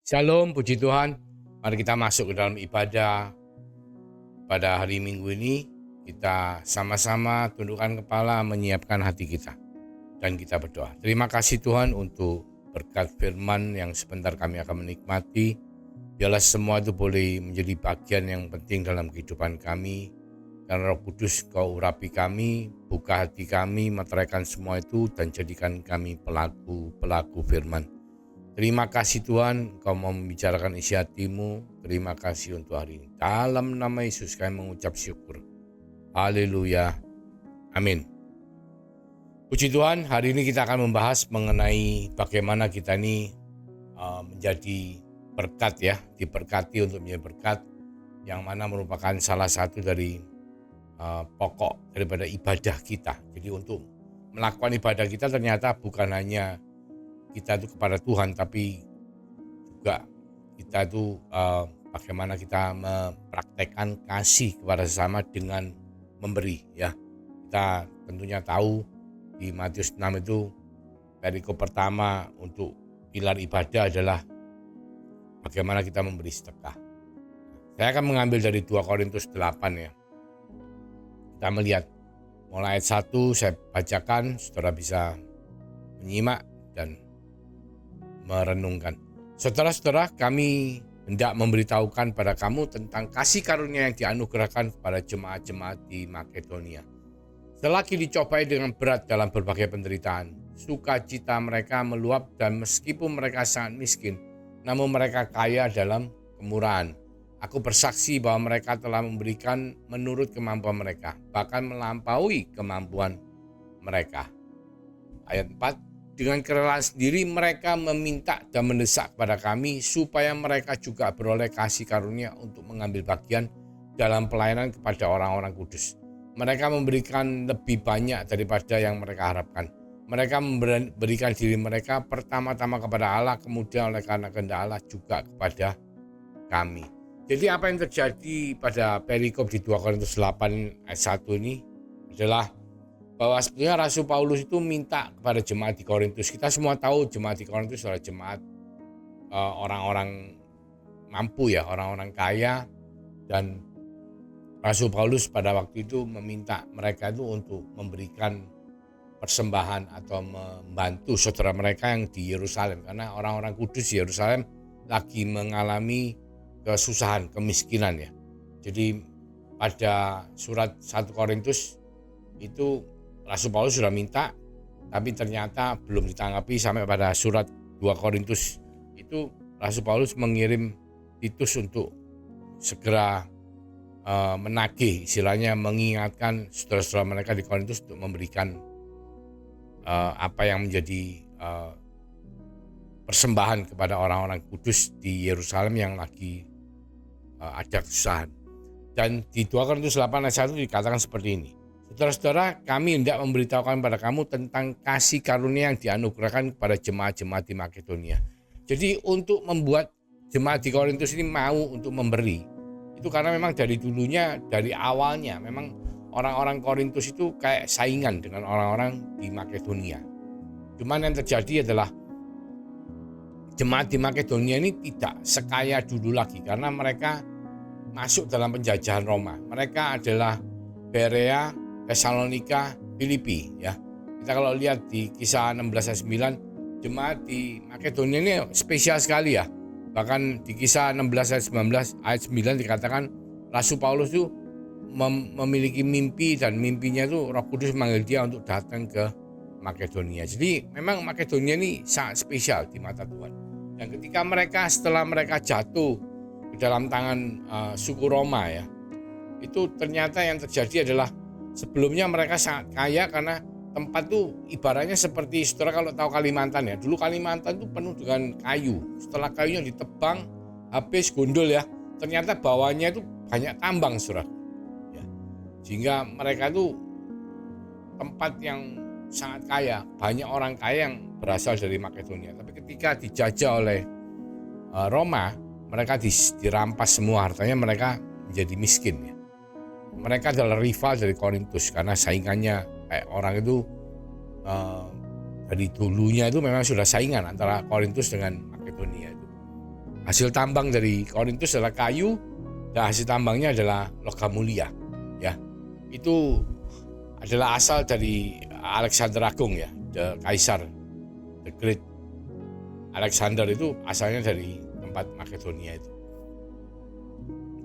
Shalom, puji Tuhan. Mari kita masuk ke dalam ibadah pada hari Minggu ini. Kita sama-sama tundukkan kepala, menyiapkan hati kita. Dan kita berdoa. Terima kasih Tuhan untuk berkat firman yang sebentar kami akan menikmati. Biarlah semua itu boleh menjadi bagian yang penting dalam kehidupan kami. Dan Roh Kudus Kau urapi kami, buka hati kami, meteraikan semua itu dan jadikan kami pelaku firman. Terima kasih Tuhan, Kau mau membicarakan isi hatimu. Terima kasih untuk hari ini. Dalam nama Yesus kami mengucap syukur. Haleluya. Amin. Puji Tuhan, hari ini kita akan membahas mengenai bagaimana kita ini menjadi berkat ya. Diberkati untuk menjadi berkat, yang mana merupakan salah satu dari pokok daripada ibadah kita. Jadi untuk melakukan ibadah kita ternyata bukan hanya kita itu kepada Tuhan, tapi juga kita itu bagaimana kita mempraktekkan kasih kepada sesama dengan memberi ya. Kita tentunya tahu di Matius 6 itu perikop pertama untuk pilar ibadah adalah bagaimana kita memberi sedekah. Saya akan mengambil dari 2 Korintus 8 ya. Kita melihat mulai ayat 1 saya bacakan, saudara bisa menyimak dan merenungkan. Saudara-saudara, kami hendak memberitahukan pada kamu tentang kasih karunia yang dianugerahkan kepada jemaat-jemaat di Makedonia. Selagi dicobai dengan berat dalam berbagai penderitaan, sukacita mereka meluap, dan meskipun mereka sangat miskin, namun mereka kaya dalam kemurahan. Aku bersaksi bahwa mereka telah memberikan menurut kemampuan mereka, bahkan melampaui kemampuan mereka. Ayat 4, dengan kerelaan sendiri mereka meminta dan mendesak kepada kami supaya mereka juga beroleh kasih karunia untuk mengambil bagian dalam pelayanan kepada orang-orang kudus. Mereka memberikan lebih banyak daripada yang mereka harapkan. Mereka memberikan diri mereka pertama-tama kepada Allah, kemudian oleh karena kehendak Allah juga kepada kami. Jadi apa yang terjadi pada perikop di 2 Korintus 8 ayat 1 ini adalah bahwa sebenarnya Rasul Paulus itu minta kepada jemaat di Korintus. Kita semua tahu jemaat di Korintus adalah jemaat orang-orang mampu ya, orang-orang kaya, dan Rasul Paulus pada waktu itu meminta mereka itu untuk memberikan persembahan atau membantu saudara mereka yang di Yerusalem, karena orang-orang kudus di Yerusalem lagi mengalami kesusahan, kemiskinan ya. Jadi pada surat 1 Korintus itu Rasul Paulus sudah minta, tapi ternyata belum ditanggapi. Sampai pada surat 2 Korintus itu Rasul Paulus mengirim Titus untuk segera menagih, istilahnya mengingatkan saudara-saudara mereka di Korintus untuk memberikan apa yang menjadi persembahan kepada orang-orang kudus di Yerusalem yang lagi ada kesusahan. Dan di 2 Korintus 8 ayat 1 dikatakan seperti ini. Saudara-saudara, kami hendak memberitahukan pada kamu tentang kasih karunia yang dianugerahkan kepada jemaat-jemaat di Makedonia. Jadi untuk membuat jemaat di Korintus ini mau untuk memberi, itu karena memang dari dulunya, dari awalnya memang orang-orang Korintus itu kayak saingan dengan orang-orang di Makedonia. Cuman yang terjadi adalah jemaat di Makedonia ini tidak sekaya dulu lagi karena mereka masuk dalam penjajahan Roma. Mereka adalah Berea, Tesalonika, Filipi ya. Kita kalau lihat di Kisah 16 ayat 9, jemaat di Makedonia ini spesial sekali ya. Bahkan di Kisah 16 ayat 9 dikatakan Rasul Paulus itu memiliki mimpi, dan mimpinya itu Roh Kudus memanggil dia untuk datang ke Makedonia. Jadi memang Makedonia ini sangat spesial di mata Tuhan. Dan ketika setelah mereka jatuh ke dalam tangan suku Roma ya, itu ternyata yang terjadi adalah sebelumnya mereka sangat kaya karena tempat tuh ibaratnya seperti, saudara kalau tahu Kalimantan ya, dulu Kalimantan tuh penuh dengan kayu. Setelah kayunya ditebang habis gondol ya, ternyata bawahnya itu banyak tambang saudara ya. Sehingga mereka itu tempat yang sangat kaya, banyak orang kaya yang berasal dari Makedonia. Tapi ketika dijajah oleh Roma, mereka dirampas semua hartanya, mereka menjadi miskin ya. Mereka adalah rival dari Korintus karena saingannya kayak orang itu dari dulunya itu memang sudah saingan antara Korintus dengan Makedonia itu. hasil tambang dari Korintus adalah kayu dan hasil tambangnya adalah logam mulia. Ya, itu adalah asal dari Alexander Agung ya, the Kaisar, the Great Alexander itu asalnya dari tempat Makedonia itu.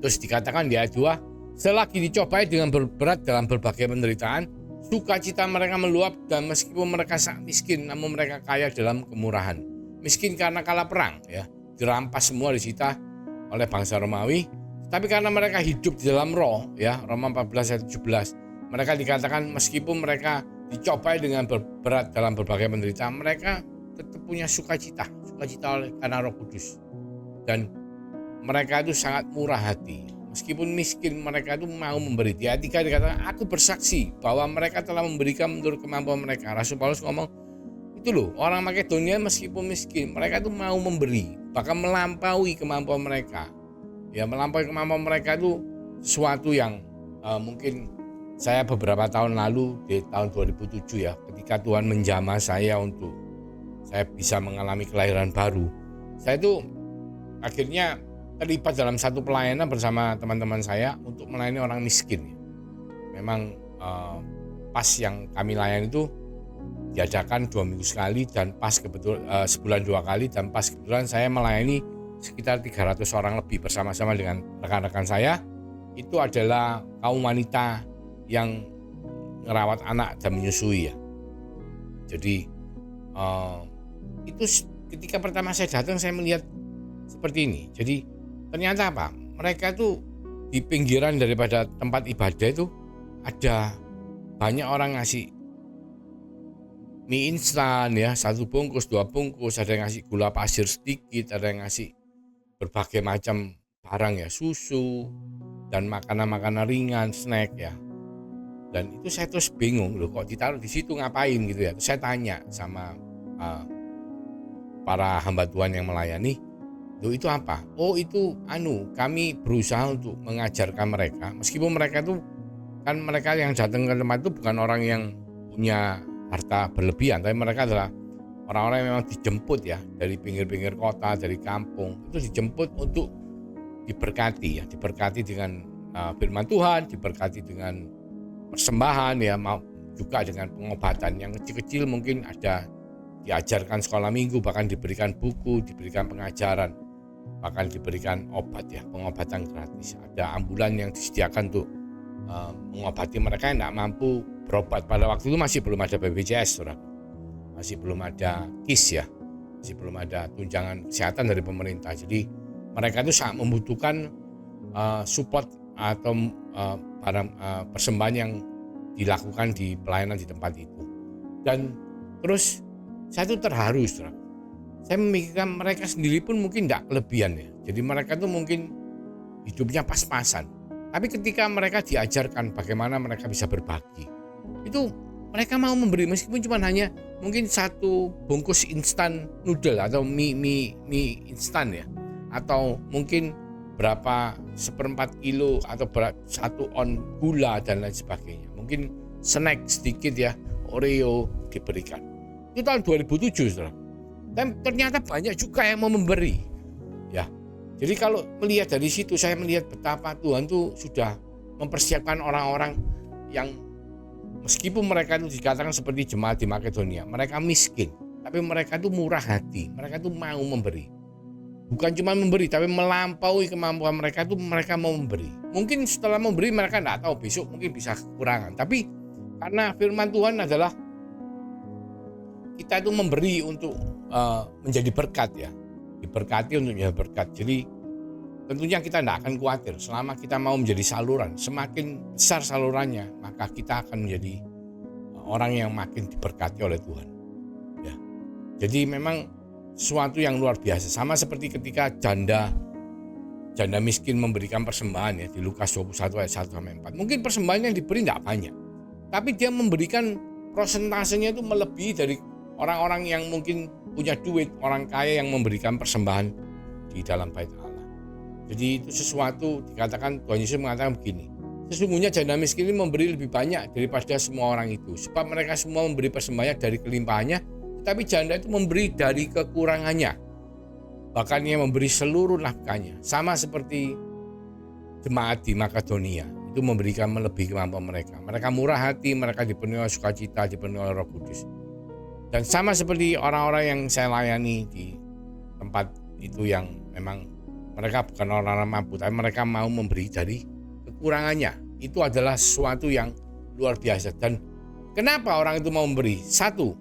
Terus dikatakan di ayat 2, selagi dicobai dengan berat dalam berbagai penderitaan, sukacita mereka meluap dan meskipun mereka sangat miskin, namun mereka kaya dalam kemurahan. Miskin karena kalah perang, ya, dirampas semua disita oleh bangsa Romawi. Tapi karena mereka hidup di dalam roh, ya, Roma 14 ayat 17, mereka dikatakan meskipun mereka dicobai dengan berat dalam berbagai penderitaan, mereka tetap punya sukacita karena Roh Kudus. Dan mereka itu sangat murah hati. Meskipun miskin, mereka itu mau memberi. Di ayat 3 dikatakan, aku bersaksi bahwa mereka telah memberikan menurut kemampuan mereka. Rasul Paulus ngomong, itu loh, orang Makedonia meskipun miskin, mereka itu mau memberi, bahkan melampaui kemampuan mereka. Ya, melampaui kemampuan mereka itu sesuatu yang mungkin saya beberapa tahun lalu, di tahun 2007 ya, ketika Tuhan menjamah saya untuk saya bisa mengalami kelahiran baru. Saya itu akhirnya terlibat dalam satu pelayanan bersama teman-teman saya untuk melayani orang miskin. Memang pas yang kami layani itu diadakan 2 minggu sekali dan pas kebetulan sebulan 2 kali, dan pas kebetulan saya melayani sekitar 300 orang lebih bersama-sama dengan rekan-rekan saya. Itu adalah kaum wanita yang merawat anak dan menyusui ya. Jadi itu ketika pertama saya datang saya melihat seperti ini. Jadi ternyata apa? Mereka tuh di pinggiran daripada tempat ibadah itu ada banyak orang ngasih mie instan ya, 1 bungkus, 2 bungkus, ada yang ngasih gula pasir sedikit, ada yang ngasih berbagai macam barang ya, susu dan makanan-makanan ringan, snack ya. Dan itu saya terus bingung loh, kok ditaruh di situ ngapain gitu ya. Terus saya tanya sama para hamba Tuhan yang melayani, itu apa? Oh itu kami berusaha untuk mengajarkan mereka, meskipun mereka itu kan mereka yang datang ke tempat itu bukan orang yang punya harta berlebihan, tapi mereka adalah orang-orang yang memang dijemput ya dari pinggir-pinggir kota, dari kampung, itu dijemput untuk diberkati ya, diberkati dengan firman Tuhan, diberkati dengan persembahan ya, mau juga dengan pengobatan. Yang kecil-kecil mungkin ada diajarkan sekolah minggu, bahkan diberikan buku, diberikan pengajaran, bahkan diberikan obat ya, pengobatan gratis. Ada ambulan yang disediakan untuk mengobati mereka yang tidak mampu berobat. Pada waktu itu masih belum ada BPJS, saudara, masih belum ada KIS ya, masih belum ada tunjangan kesehatan dari pemerintah. Jadi mereka itu sangat membutuhkan support atau barang persembahan yang dilakukan di pelayanan di tempat itu. Dan terus saya itu terharu, saudara. Saya memikirkan mereka sendiri pun mungkin tidak kelebihan ya. Jadi mereka itu mungkin hidupnya pas-pasan. Tapi ketika mereka diajarkan bagaimana mereka bisa berbagi, itu mereka mau memberi meskipun cuma hanya mungkin 1 bungkus instan noodle atau mie instan ya, atau mungkin berapa 1/4 kilo atau 1 on gula dan lain sebagainya. Mungkin snack sedikit ya, Oreo diberikan. Itu tahun 2007, saudara. Dan ternyata banyak juga yang mau memberi. Ya. Jadi kalau melihat dari situ, saya melihat betapa Tuhan tuh sudah mempersiapkan orang-orang yang meskipun mereka itu dikatakan seperti jemaat di Makedonia, mereka miskin, tapi mereka itu murah hati, mereka itu mau memberi. Bukan cuma memberi, tapi melampaui kemampuan mereka itu, mereka mau memberi. Mungkin setelah memberi mereka tidak tahu besok mungkin bisa kekurangan, tapi karena firman Tuhan adalah kita itu memberi untuk menjadi berkat ya, diberkati untuk menjadi berkat. Jadi tentunya kita tidak akan khawatir selama kita mau menjadi saluran. Semakin besar salurannya, maka kita akan menjadi orang yang makin diberkati oleh Tuhan. Ya. Jadi memang sesuatu yang luar biasa. Sama seperti ketika janda miskin memberikan persembahan ya di Lukas 21 ayat 1-4. Mungkin persembahan yang diberi tidak banyak, tapi dia memberikan prosentasenya itu melebihi dari orang-orang yang mungkin punya duit, orang kaya yang memberikan persembahan di dalam bait Allah. Jadi itu sesuatu, dikatakan Tuhan Yesus mengatakan begini, sesungguhnya janda miskin ini memberi lebih banyak daripada semua orang itu, sebab mereka semua memberi persembahannya dari kelimpahannya, tetapi janda itu memberi dari kekurangannya. bahkan ia memberi seluruh nafkahnya. Sama seperti jemaat di Makedonia, itu memberikan melebihi kemampuan mereka. Mereka murah hati, mereka dipenuhi oleh sukacita, dipenuhi oleh Roh Kudus. Dan sama seperti orang-orang yang saya layani di tempat itu yang memang mereka bukan orang-orang mampu, tapi mereka mau memberi dari kekurangannya. Itu adalah sesuatu yang luar biasa. Dan kenapa orang itu mau memberi? Satu,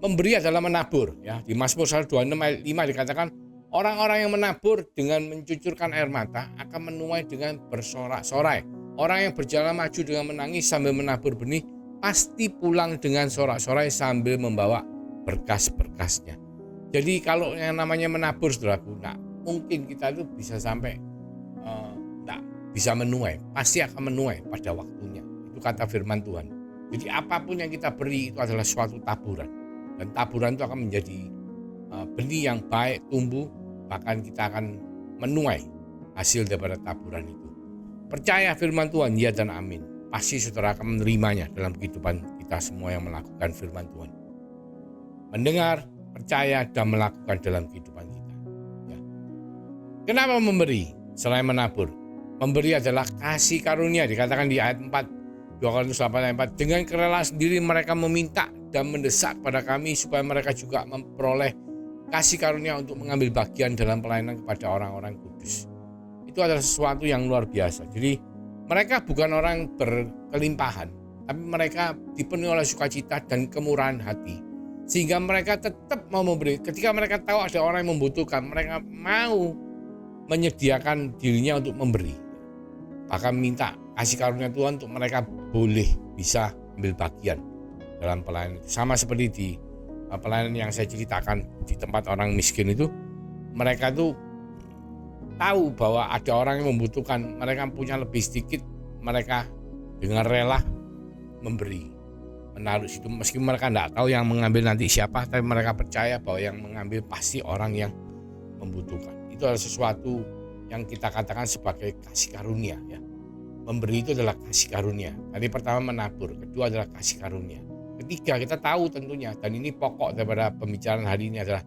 memberi adalah menabur. Ya, di Mazmur 126 ayat 5 dikatakan, orang-orang yang menabur dengan mencucurkan air mata akan menuai dengan bersorak-sorai. Orang yang berjalan maju dengan menangis sambil menabur benih pasti pulang dengan sorak-sorai sambil membawa berkas-berkasnya. Jadi kalau yang namanya menabur, saudaraku, mungkin kita itu bisa sampai bisa menuai, pasti akan menuai pada waktunya. Itu kata firman Tuhan. Jadi apapun yang kita beri itu adalah suatu taburan, dan taburan itu akan menjadi benih yang baik, tumbuh, bahkan kita akan menuai hasil daripada taburan itu. Percaya firman Tuhan, ya dan amin. Pasti saudara akan menerimanya dalam kehidupan kita semua yang melakukan firman Tuhan. Mendengar, percaya, dan melakukan dalam kehidupan kita. Ya. Kenapa memberi selain menabur? Memberi adalah kasih karunia, dikatakan di ayat 4, 2 Korintus 8 ayat 4. Dengan kerelaan sendiri mereka meminta dan mendesak pada kami supaya mereka juga memperoleh kasih karunia untuk mengambil bagian dalam pelayanan kepada orang-orang kudus. Itu adalah sesuatu yang luar biasa. Jadi mereka bukan orang berkelimpahan, tapi mereka dipenuhi oleh sukacita dan kemurahan hati, sehingga mereka tetap mau memberi. Ketika mereka tahu ada orang yang membutuhkan, mereka mau menyediakan dirinya untuk memberi. Bahkan minta kasih karunia Tuhan untuk mereka boleh bisa ambil bagian dalam pelayanan itu. Sama seperti di pelayanan yang saya ceritakan di tempat orang miskin itu, mereka tuh tahu bahwa ada orang yang membutuhkan, mereka punya lebih sedikit, mereka dengan rela memberi, menaruh situ, meskipun mereka tidak tahu yang mengambil nanti siapa, tapi mereka percaya bahwa yang mengambil pasti orang yang membutuhkan. Itu adalah sesuatu yang kita katakan sebagai kasih karunia, ya. Memberi itu adalah kasih karunia. Tadi pertama menabur, kedua adalah kasih karunia. Ketiga, kita tahu tentunya, dan ini pokok daripada pembicaraan hari ini adalah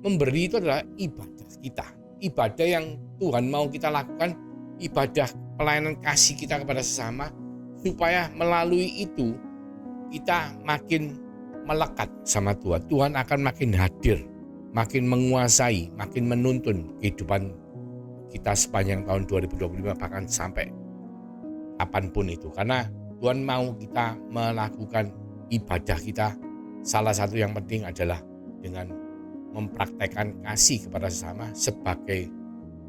memberi itu adalah ibadah kita. Ibadah yang Tuhan mau kita lakukan, ibadah pelayanan kasih kita kepada sesama, supaya melalui itu kita makin melekat sama Tuhan. Tuhan akan makin hadir, makin menguasai, makin menuntun kehidupan kita sepanjang tahun 2025, bahkan sampai kapanpun itu. Karena Tuhan mau kita melakukan ibadah kita, salah satu yang penting adalah dengan mempraktekkan kasih kepada sesama sebagai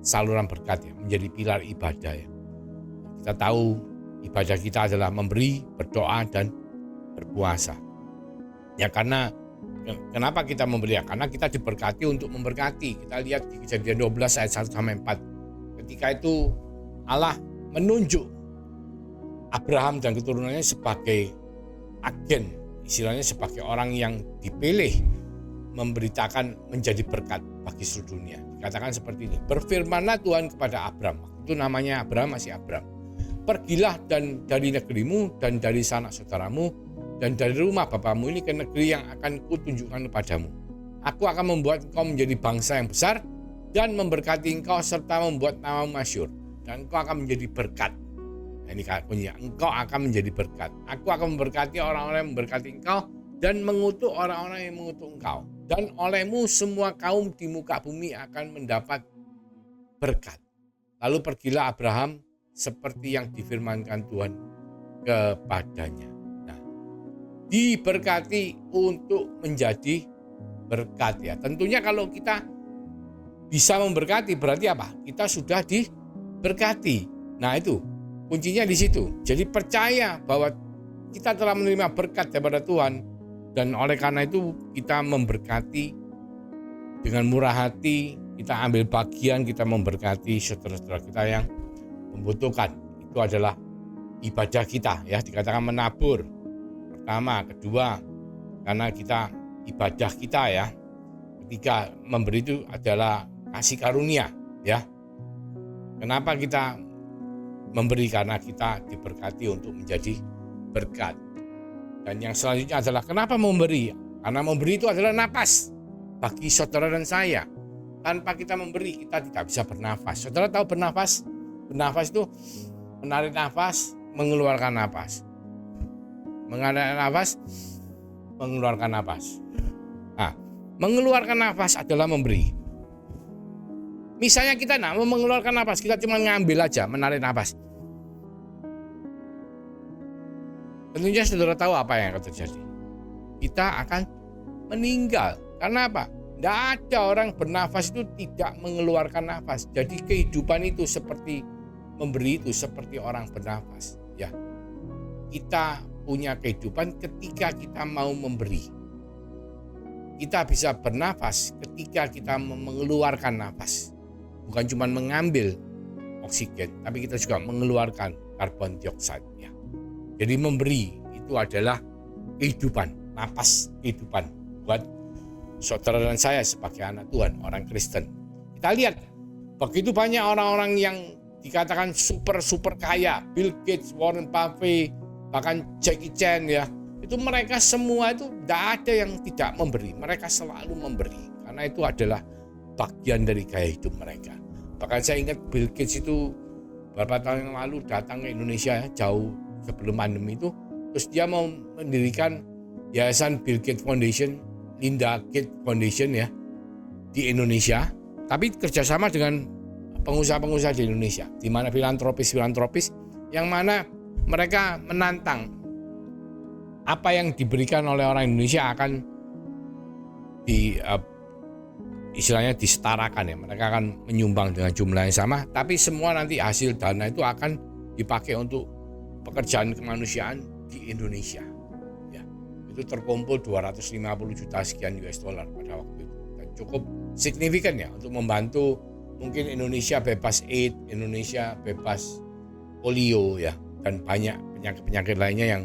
saluran berkat, ya, menjadi pilar ibadah, ya. Kita tahu ibadah kita adalah memberi, berdoa, dan berpuasa. Ya, karena kenapa kita memberi? Karena kita diberkati untuk memberkati. Kita lihat di Kejadian 12 ayat 1-4. Ketika itu Allah menunjuk Abraham dan keturunannya sebagai agen, istilahnya sebagai orang yang dipilih memberitakan menjadi berkat bagi seluruh dunia. Dikatakan seperti ini, berfirmanlah Tuhan kepada Abraham, itu namanya Abraham, masih Abraham, pergilah dan dari negerimu dan dari sanak saudaramu dan dari rumah bapamu ini ke negeri yang akan kutunjukkan kepadamu. Aku akan membuat engkau menjadi bangsa yang besar dan memberkati engkau serta membuat namamu masyhur, dan engkau akan menjadi berkat. Nah, ini kuncinya, engkau akan menjadi berkat. Aku akan memberkati orang-orang yang memberkati engkau dan mengutuk orang-orang yang mengutuk engkau. Dan olehmu semua kaum di muka bumi akan mendapat berkat. Lalu pergilah Abraham seperti yang difirmankan Tuhan kepadanya. Nah, diberkati untuk menjadi berkat, ya. Tentunya kalau kita bisa memberkati berarti apa? Kita sudah diberkati. Nah, itu kuncinya di situ. Jadi percaya bahwa kita telah menerima berkat daripada Tuhan, dan oleh karena itu kita memberkati dengan murah hati, kita ambil bagian, kita memberkati saudara-saudara kita yang membutuhkan. Itu adalah ibadah kita, ya. Dikatakan menabur pertama, kedua karena kita ibadah kita, ya. Ketiga, memberi itu adalah kasih karunia, ya. Kenapa kita memberi? Karena kita diberkati untuk menjadi berkat. Dan yang selanjutnya adalah kenapa memberi? Karena memberi itu adalah napas bagi saudara dan saya. Tanpa kita memberi, kita tidak bisa bernafas. Saudara tahu bernafas? Bernafas itu menarik nafas, mengeluarkan nafas. Menarik nafas, mengeluarkan nafas. Nah, mengeluarkan nafas adalah memberi. Misalnya kita mau mengeluarkan nafas, kita cuma ngambil aja, menarik nafas. Tentunya saudara tahu apa yang akan terjadi. Kita akan meninggal. Karena apa? Tidak ada orang bernafas itu tidak mengeluarkan nafas. Jadi kehidupan itu seperti memberi, itu seperti orang bernafas. Ya, kita punya kehidupan ketika kita mau memberi. Kita bisa bernafas ketika kita mengeluarkan nafas. Bukan cuma mengambil oksigen, tapi kita juga mengeluarkan karbon dioksida. Ya. Jadi memberi itu adalah kehidupan, napas kehidupan buat saudara dan saya sebagai anak Tuhan, orang Kristen. Kita lihat begitu banyak orang-orang yang dikatakan super kaya, Bill Gates, Warren Buffett, bahkan Jackie Chan ya. Itu mereka semua itu tidak ada yang tidak memberi. Mereka selalu memberi karena itu adalah bagian dari gaya hidup mereka. Bahkan saya ingat Bill Gates itu beberapa tahun yang lalu datang ke Indonesia jauh sebelum pandemi itu, terus dia mau mendirikan yayasan Bill Gates Foundation, Linda Gates Foundation ya di Indonesia, tapi kerjasama dengan pengusaha-pengusaha di Indonesia, di mana filantropis yang mana mereka menantang apa yang diberikan oleh orang Indonesia akan istilahnya disetarakan ya. Mereka akan menyumbang dengan jumlah yang sama, tapi semua nanti hasil dana itu akan dipakai untuk pekerjaan kemanusiaan di Indonesia. Ya, itu terkumpul 250 juta sekian US dollar pada waktu itu. Dan cukup signifikan ya untuk membantu mungkin Indonesia bebas AIDS, Indonesia bebas polio ya, dan banyak penyakit-penyakit lainnya yang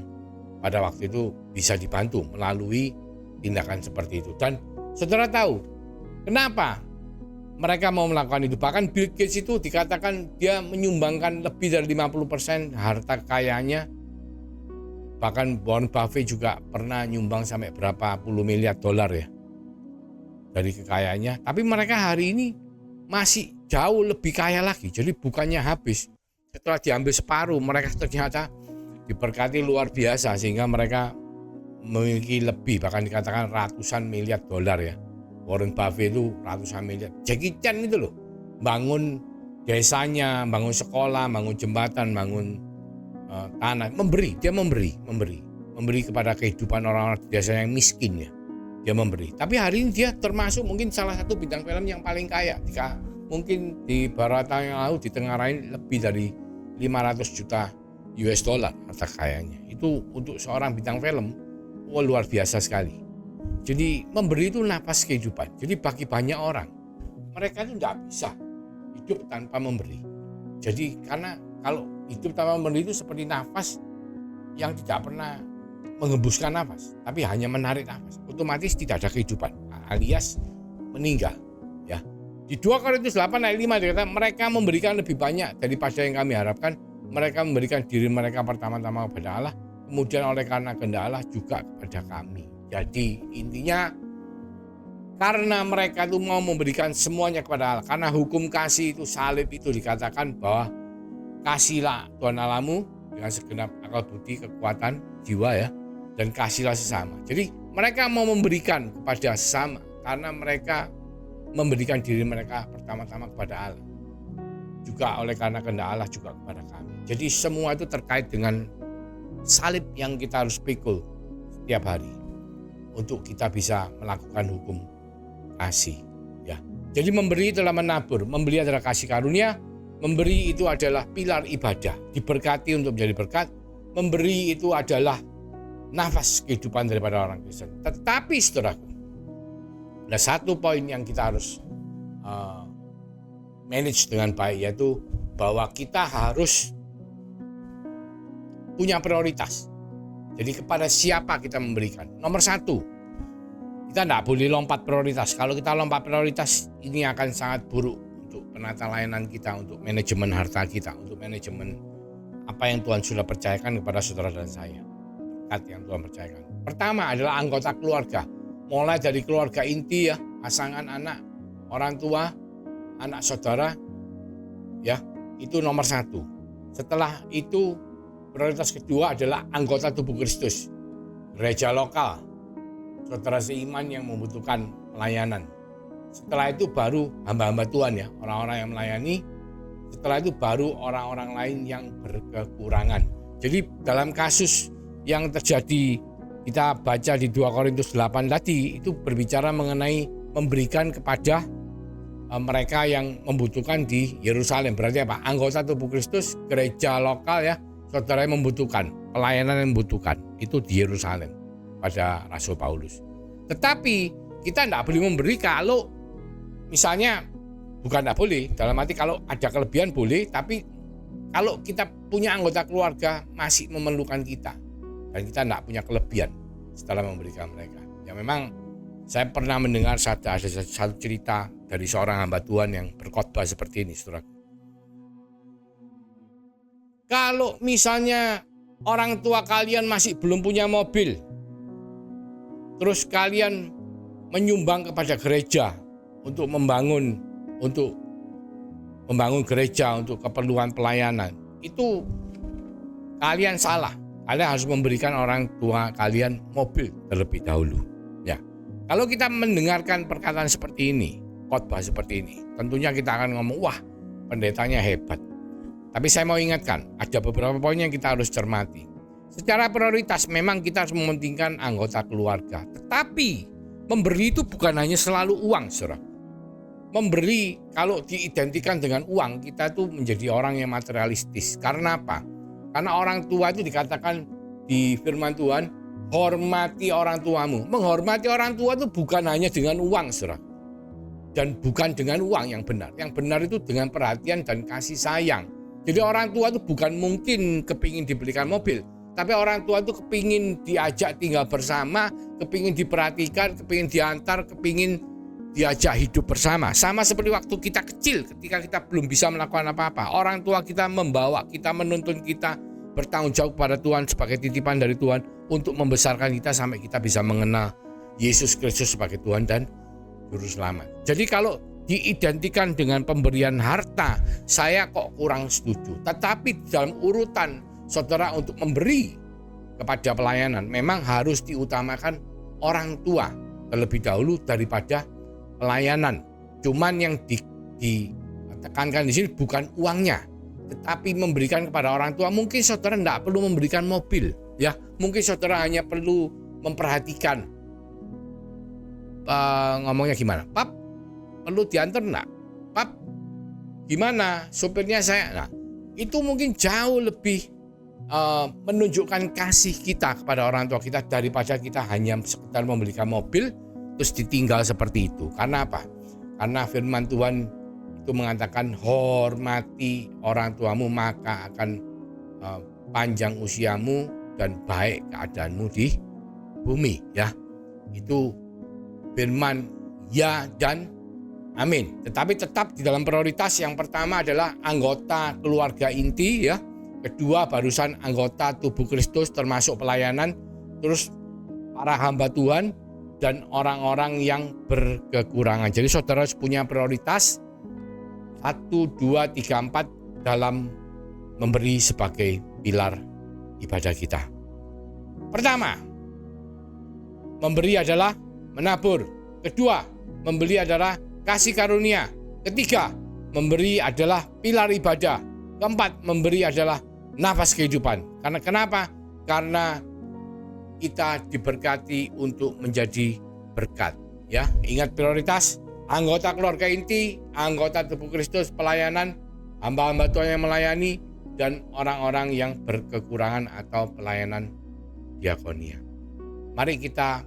pada waktu itu bisa dibantu melalui tindakan seperti itu. Dan saudara tahu kenapa mereka mau melakukan itu? Bahkan Bill Gates itu dikatakan dia menyumbangkan lebih dari 50% harta kekayaannya. Bahkan Warren Buffett juga pernah nyumbang sampai berapa puluh miliar dolar ya dari kekayaannya. Tapi mereka hari ini masih jauh lebih kaya lagi. Jadi bukannya habis, setelah diambil separuh, mereka ternyata diberkati luar biasa sehingga mereka memiliki lebih, bahkan dikatakan ratusan miliar dolar ya. Warren Buffett itu ratusan miliar. Jackie Chan itu loh, bangun desanya, bangun sekolah, bangun jembatan, bangun tanah, dia memberi kepada kehidupan orang-orang desa yang miskin ya. Dia memberi. Tapi hari ini dia termasuk mungkin salah satu bintang film yang paling kaya. Mungkin di beberapa tahun yang lalu ditengarai lebih dari 500 juta US dollar harta kekayaannya. Itu untuk seorang bintang film luar biasa sekali. Jadi memberi itu napas kehidupan. Jadi bagi banyak orang, mereka itu tidak bisa hidup tanpa memberi. Jadi karena kalau hidup tanpa memberi itu seperti nafas yang tidak pernah menghembuskan nafas, tapi hanya menarik nafas, otomatis tidak ada kehidupan, alias meninggal. Ya. Di 2 Korintus 8 ayat 5 dikatakan mereka memberikan lebih banyak daripada yang kami harapkan. Mereka memberikan diri mereka pertama-tama kepada Allah, kemudian oleh karena kehendak Allah juga kepada kami. Jadi intinya karena mereka itu mau memberikan semuanya kepada Allah, karena hukum kasih itu, salib itu dikatakan bahwa kasihlah Tuhan Allahmu dengan segenap akal budi, kekuatan, jiwa ya, dan kasihlah sesama. Jadi mereka mau memberikan kepada sesama karena mereka memberikan diri mereka pertama-tama kepada Allah. Juga oleh karena kehendak Allah juga kepada kami. Jadi semua itu terkait dengan salib yang kita harus pikul setiap hari untuk kita bisa melakukan hukum kasih. Ya. Jadi memberi adalah menabur, memberi adalah kasih karunia, memberi itu adalah pilar ibadah, diberkati untuk menjadi berkat, memberi itu adalah nafas kehidupan daripada orang Kristen. Tetapi saudaraku, ada satu poin yang kita harus manage dengan baik, yaitu bahwa kita harus punya prioritas. Jadi kepada siapa kita memberikan. Nomor 1, kita tidak boleh lompat prioritas. Kalau kita lompat prioritas, ini akan sangat buruk untuk penata layanan kita, untuk manajemen harta kita, untuk manajemen apa yang Tuhan sudah percayakan kepada saudara dan saya. Berkat yang Tuhan percayakan. Pertama adalah anggota keluarga. Mulai dari keluarga inti ya, pasangan, anak, orang tua, anak saudara, ya, itu nomor satu. Setelah itu prioritas kedua adalah anggota tubuh Kristus, gereja lokal, saudara seiman yang membutuhkan pelayanan. Setelah itu baru hamba-hamba Tuhan, ya, orang-orang yang melayani. Setelah itu baru orang-orang lain yang berkekurangan. Jadi dalam kasus yang terjadi, kita baca di 2 Korintus 8 tadi, itu berbicara mengenai memberikan kepada mereka yang membutuhkan di Yerusalem. Berarti apa? Anggota tubuh Kristus, gereja lokal, ya, saudara yang membutuhkan, pelayanan yang membutuhkan, itu di Yerusalem pada Rasul Paulus. Tetapi kita tidak boleh memberi kalau misalnya, bukan tidak boleh, dalam arti kalau ada kelebihan boleh, tapi kalau kita punya anggota keluarga masih memerlukan kita dan kita tidak punya kelebihan setelah memberikan mereka. Ya memang saya pernah mendengar ada satu cerita dari seorang hamba Tuhan yang berkhotbah seperti ini, saudara. Kalau misalnya orang tua kalian masih belum punya mobil, terus kalian menyumbang kepada gereja untuk membangun gereja untuk keperluan pelayanan, itu kalian salah. Kalian harus memberikan orang tua kalian mobil terlebih dahulu. Ya, kalau kita mendengarkan perkataan seperti ini, khotbah seperti ini, tentunya kita akan ngomong, wah, pendetanya hebat. Tapi saya mau ingatkan, ada beberapa poin yang kita harus cermati. Secara prioritas memang kita harus mementingkan anggota keluarga. Tetapi memberi itu bukan hanya selalu uang, saudara. Memberi kalau diidentikan dengan uang, kita tuh menjadi orang yang materialistis. Karena apa? Karena orang tua itu dikatakan di firman Tuhan, hormati orang tuamu. Menghormati orang tua itu bukan hanya dengan uang, saudara. Dan bukan dengan uang yang benar. Yang benar itu dengan perhatian dan kasih sayang. Jadi orang tua itu bukan mungkin kepingin dibelikan mobil, tapi orang tua itu kepingin diajak tinggal bersama, kepingin diperhatikan, kepingin diantar, kepingin diajak hidup bersama. Sama seperti waktu kita kecil, ketika kita belum bisa melakukan apa-apa, orang tua kita membawa kita, menuntun kita, bertanggung jawab pada Tuhan sebagai titipan dari Tuhan untuk membesarkan kita sampai kita bisa mengenal Yesus Kristus sebagai Tuhan dan Juru Selamat. Jadi kalau diidentikan dengan pemberian harta, saya kok kurang setuju. Tetapi dalam urutan saudara untuk memberi kepada pelayanan, memang harus diutamakan orang tua terlebih dahulu daripada pelayanan. Cuman yang ditekankan di sini bukan uangnya, tetapi memberikan kepada orang tua. Mungkin saudara tidak perlu memberikan mobil, ya. Mungkin saudara hanya perlu memperhatikan, ngomongnya gimana? Pap, perlu diantar enggak? Pap, gimana? Sopirnya saya. Nah, itu mungkin jauh lebih menunjukkan kasih kita kepada orang tua kita daripada kita hanya sekedar membelikan mobil terus ditinggal seperti itu. Karena apa? Karena firman Tuhan itu mengatakan, hormati orang tuamu maka akan panjang usiamu dan baik keadaanmu di bumi, ya. Itu firman ya dan amin. Tetapi tetap di dalam prioritas yang pertama adalah anggota keluarga inti, ya. Kedua barusan anggota tubuh Kristus termasuk pelayanan, terus para hamba Tuhan dan orang-orang yang berkekurangan. Jadi saudara harus punya prioritas 1, 2, 3, 4 dalam memberi sebagai pilar ibadah kita. Pertama, memberi adalah menabur. Kedua, memberi adalah kasih karunia. Ketiga, memberi adalah pilar ibadah. Keempat, memberi adalah nafas kehidupan. Karena kenapa? Karena kita diberkati untuk menjadi berkat, ya. Ingat prioritas, anggota keluarga inti, anggota tubuh Kristus, pelayanan, hamba-hamba Tuhan yang melayani, dan orang-orang yang berkekurangan atau pelayanan diakonia. Mari kita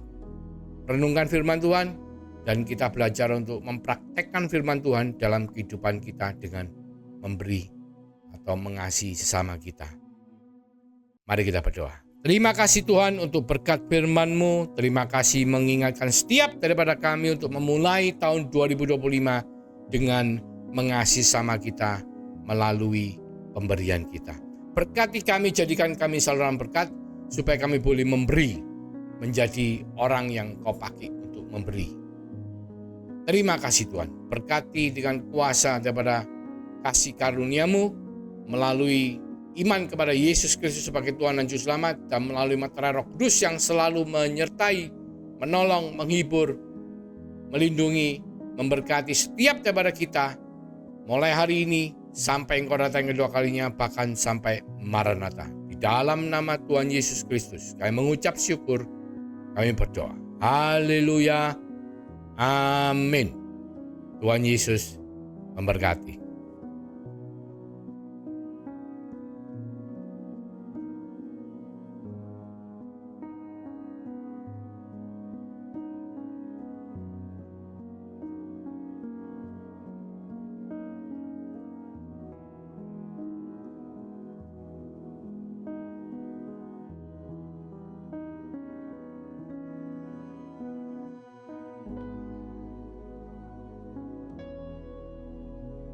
renungkan firman Tuhan dan kita belajar untuk mempraktekkan firman Tuhan dalam kehidupan kita dengan memberi atau mengasihi sesama kita. Mari kita berdoa. Terima kasih Tuhan untuk berkat firman-Mu. Terima kasih mengingatkan setiap daripada kami untuk memulai tahun 2025 dengan mengasihi sama kita melalui pemberian kita. Berkati kami, jadikan kami saluran berkat supaya kami boleh memberi, menjadi orang yang Kau pakai untuk memberi. Terima kasih Tuhan, berkati dengan kuasa daripada kasih karunia-Mu melalui iman kepada Yesus Kristus sebagai Tuhan dan Juru Selamat, dan melalui Meterai Roh Kudus yang selalu menyertai, menolong, menghibur, melindungi, memberkati setiap daripada kita mulai hari ini sampai Engkau datang kedua kalinya, bahkan sampai Maranatha. Di dalam nama Tuhan Yesus Kristus kami mengucap syukur, kami berdoa. Haleluya. Amin. Tuhan Yesus memberkati.